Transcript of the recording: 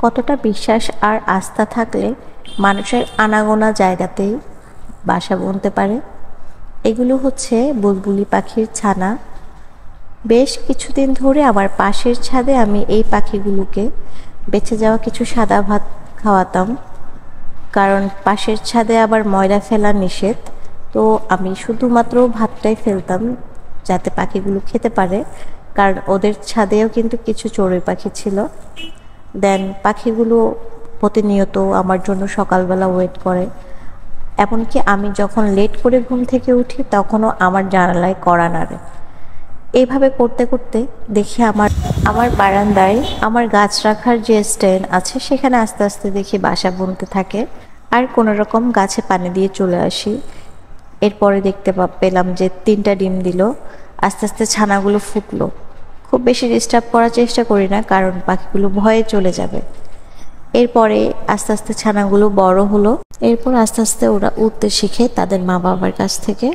কতটা বিশ্বাস আর আস্থা থাকলে মানুষের আনাগোনা জায়গাতেই বাসা বুনতে পারে। এগুলো হচ্ছে বুলবুলি পাখির ছানা। বেশ কিছুদিন ধরে আমার পাশের ছাদে আমি এই পাখিগুলোকে বেঁচে যাওয়া কিছু সাদা ভাত খাওয়াতাম, কারণ পাশের ছাদে আবার ময়লা ফেলা নিষেধ। তো আমি শুধুমাত্র ভাতটাই ফেলতাম যাতে পাখিগুলো খেতে পারে, কারণ ওদের ছাদেও কিন্তু কিছু চড়ুই পাখি ছিল। দেন পাখিগুলো প্রতিনিয়ত আমার জন্য সকালবেলা ওয়েট করে। এমনকি আমি যখন লেট করে ঘুম থেকে উঠি তখনও আমার জানালায় কড়া নাড়ে। এইভাবে করতে করতে দেখি আমার আমার বারান্দায় আমার গাছ রাখার যে স্ট্যান্ড আছে সেখানে আস্তে আস্তে দেখি বাসা বুনতে থাকে। আর কোনো রকম গাছে পানি দিয়ে চলে আসি। এরপরে দেখতে পেলাম যে 3টা ডিম দিল। আস্তে আস্তে ছানাগুলো ফুটলো। খুব বেশি ডিস্টার্ব করার চেষ্টা করি না, কারণ পাখিগুলো ভয়ে চলে যাবে। এরপরে আস্তে আস্তে ছানাগুলো বড় হলো। এরপর আস্তে আস্তে ওরা উঠতে শিখে তাদের মা বাবার কাছ থেকে।